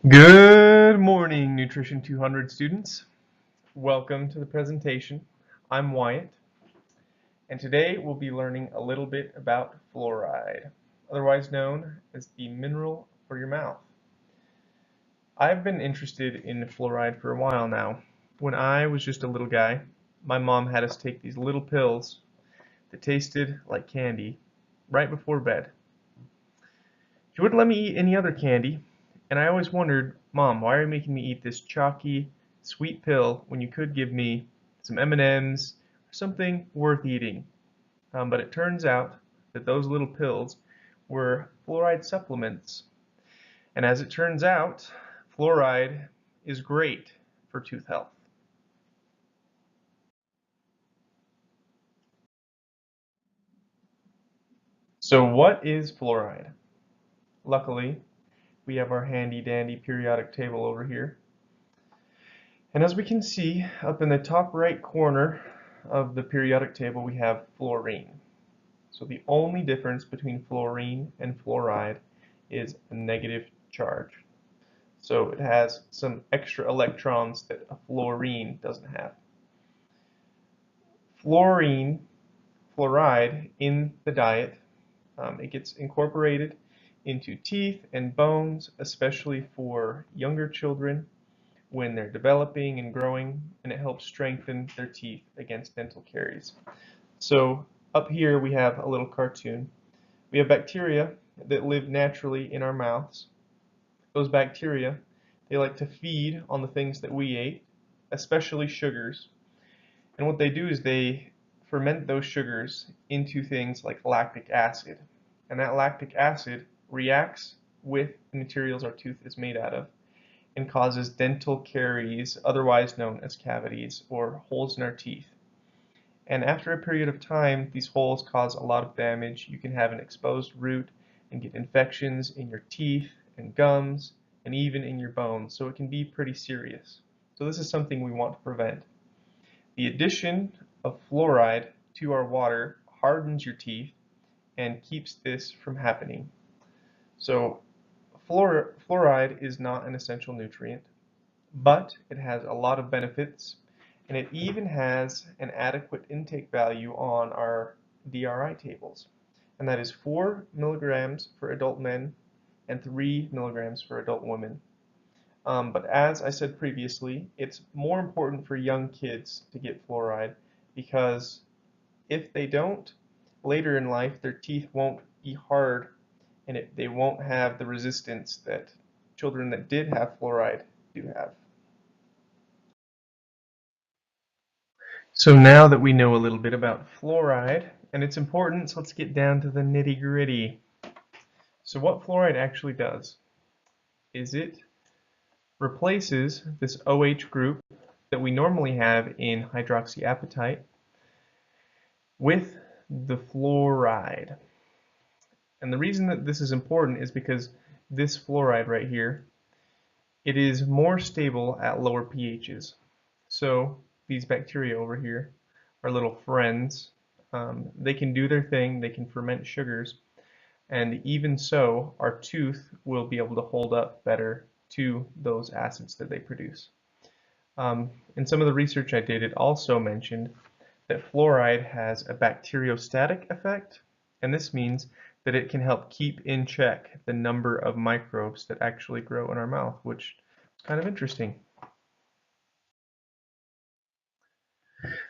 Good morning, Nutrition 200 students. Welcome to the presentation. I'm Wyatt, and today we'll be learning a little bit about fluoride, otherwise known as the mineral for your mouth. I've been interested in fluoride for a while now. When I was just a little guy, my mom had us take these little pills that tasted like candy right before bed. She wouldn't let me eat any other candy, and I always wondered, Mom, why are you making me eat this chalky, sweet pill when you could give me some M&Ms or something worth eating? But it turns out that those little pills were fluoride supplements. And as it turns out, fluoride is great for tooth health. So what is fluoride? Luckily, we have our handy dandy periodic table over here. And as we can see, up in the top right corner of the periodic table, we have fluorine. So the only difference between fluorine and fluoride is a negative charge. So it has some extra electrons that a fluorine doesn't have. Fluoride in the diet, it gets incorporated into teeth and bones, especially for younger children when they're developing and growing, and it helps strengthen their teeth against dental caries. So up here we have a little cartoon. We have bacteria that live naturally in our mouths. Those bacteria, they like to feed on the things that we ate, especially sugars. And what they do is they ferment those sugars into things like lactic acid. And that lactic acid reacts with the materials our tooth is made out of and causes dental caries, otherwise known as cavities or holes in our teeth. And after a period of time, these holes cause a lot of damage. You can have an exposed root and get infections in your teeth and gums and even in your bones, so it can be pretty serious. So this is something we want to prevent. The addition of fluoride to our water hardens your teeth and keeps this from happening. So fluoride is not an essential nutrient, but it has a lot of benefits, and it even has an adequate intake value on our DRI tables, and that is 4 milligrams for adult men and 3 milligrams for adult women. But as I said previously, it's more important for young kids to get fluoride because if they don't, later in life their teeth won't be hard and they won't have the resistance that children that did have fluoride do have. So now that we know a little bit about fluoride and its importance, let's get down to the nitty-gritty. So what fluoride actually does is it replaces this OH group that we normally have in hydroxyapatite with the fluoride. And the reason that this is important is because this fluoride right here, it is more stable at lower pHs. So these bacteria over here, our little friends, they can do their thing, they can ferment sugars, and even so, our tooth will be able to hold up better to those acids that they produce. In some of the research I did, it also mentioned that fluoride has a bacteriostatic effect, and this means that it can help keep in check the number of microbes that actually grow in our mouth, which is kind of interesting.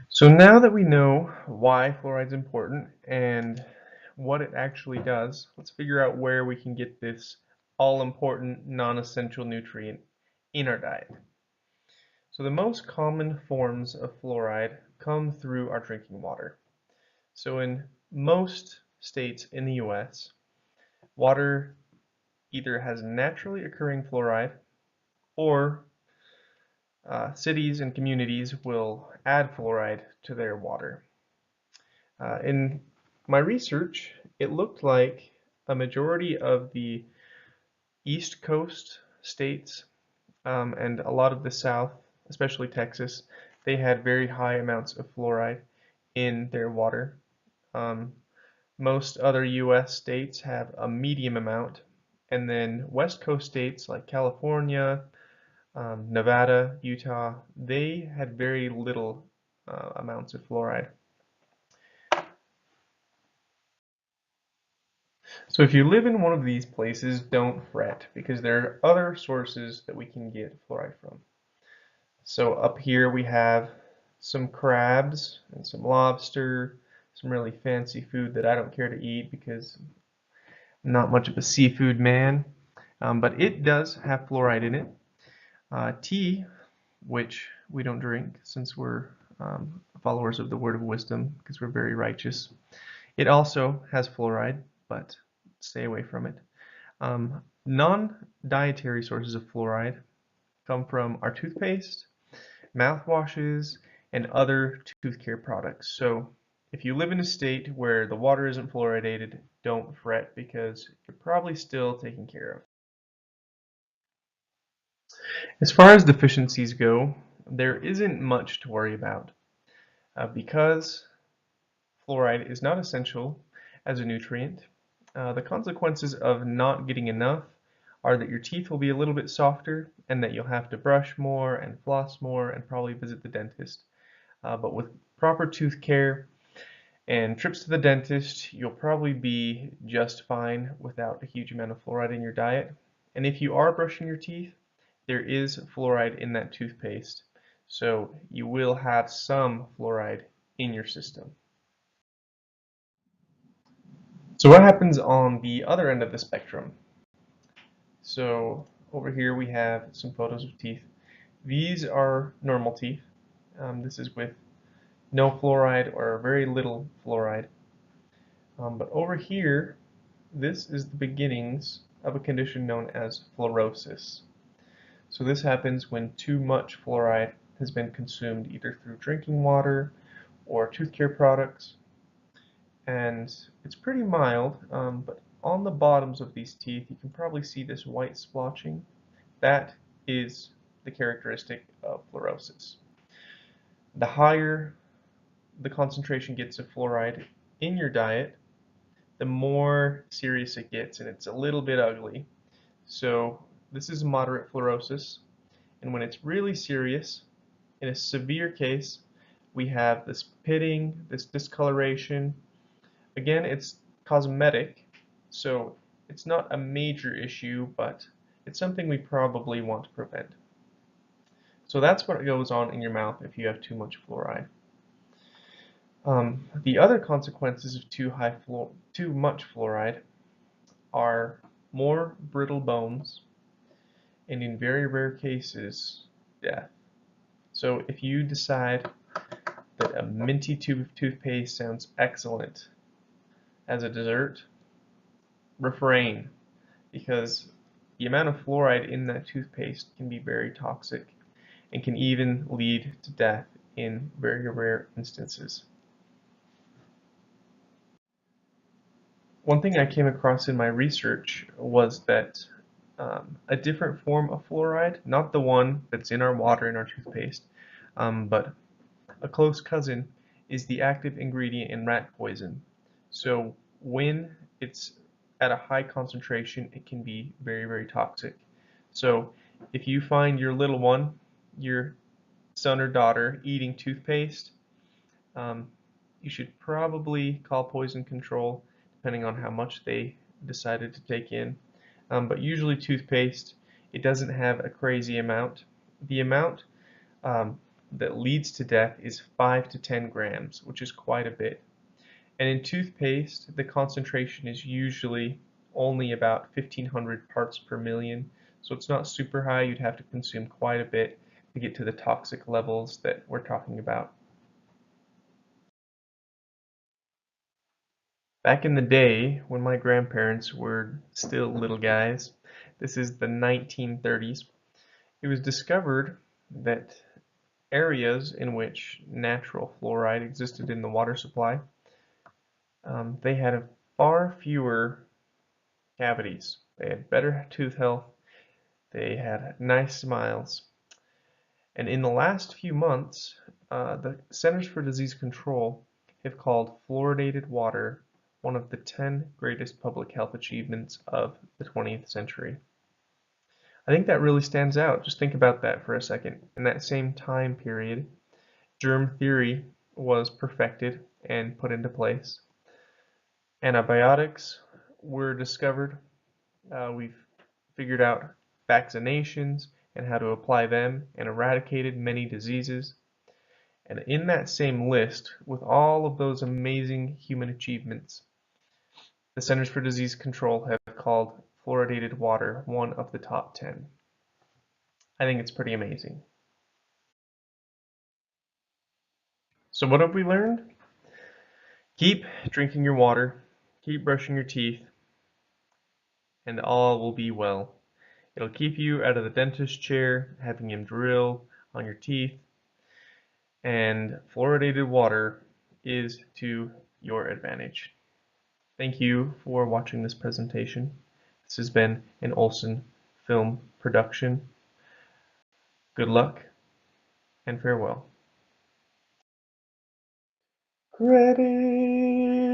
So now that we know why fluoride is important and what it actually does, let's figure out where we can get this all-important non-essential nutrient in our diet. So the most common forms of fluoride come through our drinking water. So in most states in the US, water either has naturally occurring fluoride or cities and communities will add fluoride to their water. In my research, it looked like a majority of the East Coast states and a lot of the South, especially Texas, they had very high amounts of fluoride in their water. Most other US states have a medium amount, And then West Coast states like California, Nevada, Utah, they had very little amounts of fluoride. So if you live in one of these places, don't fret because there are other sources that we can get fluoride from. So up here we have some crabs and some lobster, some really fancy food that I don't care to eat because I'm not much of a seafood man. But it does have fluoride in it. Tea, which we don't drink since we're followers of the word of wisdom because we're very righteous. It also has fluoride, but stay away from it. Non-dietary sources of fluoride come from our toothpaste, mouthwashes, and other tooth care products. So if you live in a state where the water isn't fluoridated, don't fret because you're probably still taken care of. As far as deficiencies go, there isn't much to worry about because fluoride is not essential as a nutrient. The consequences of not getting enough are that your teeth will be a little bit softer and that you'll have to brush more and floss more and probably visit the dentist. But with proper tooth care and trips to the dentist, you'll probably be just fine without a huge amount of fluoride in your diet. And if you are brushing your teeth, there is fluoride in that toothpaste. So you will have some fluoride in your system. So what happens on the other end of the spectrum? So over here we have some photos of teeth. These are normal teeth. This is with no fluoride or very little fluoride. But over here, this is the beginnings of a condition known as fluorosis. So this happens when too much fluoride has been consumed either through drinking water or tooth care products. And it's pretty mild, but on the bottoms of these teeth, you can probably see this white splotching. That is the characteristic of fluorosis. The higher the concentration gets of fluoride in your diet, the more serious it gets, and it's a little bit ugly. So this is moderate fluorosis, and when it's really serious, in a severe case, we have this pitting, this discoloration. Again, it's cosmetic, so it's not a major issue, but it's something we probably want to prevent. So that's what goes on in your mouth if you have too much fluoride. The other consequences of too much fluoride are more brittle bones, and in very rare cases, death. So if you decide that a minty tube of toothpaste sounds excellent as a dessert, refrain, because the amount of fluoride in that toothpaste can be very toxic and can even lead to death in very rare instances. One thing I came across in my research was that a different form of fluoride, not the one that's in our water in our toothpaste, but a close cousin, is the active ingredient in rat poison. So when it's at a high concentration, it can be very, very toxic. So if you find your little one, your son or daughter, eating toothpaste, um, you should probably call poison control depending on how much they decided to take in. But usually toothpaste, it doesn't have a crazy amount. The amount that leads to death is 5 to 10 grams, which is quite a bit. And in toothpaste, the concentration is usually only about 1,500 parts per million, so it's not super high. You'd have to consume quite a bit to get to the toxic levels that we're talking about. Back in the day, when my grandparents were still little guys, this is the 1930s, it was discovered that areas in which natural fluoride existed in the water supply, they had far fewer cavities. They had better tooth health. They had nice smiles. And in the last few months, the Centers for Disease Control have called fluoridated water one of the 10 greatest public health achievements of the 20th century. I think that really stands out. Just think about that for a second. In that same time period, germ theory was perfected and put into place. Antibiotics were discovered. We've figured out vaccinations and how to apply them and eradicated many diseases. And in that same list, with all of those amazing human achievements, the Centers for Disease Control have called fluoridated water one of the top 10. I think it's pretty amazing. So what have we learned? Keep drinking your water, keep brushing your teeth, and all will be well. It'll keep you out of the dentist chair, having him drill on your teeth, and fluoridated water is to your advantage. Thank you for watching this presentation. This has been an Olson film production. Good luck and farewell. Credit.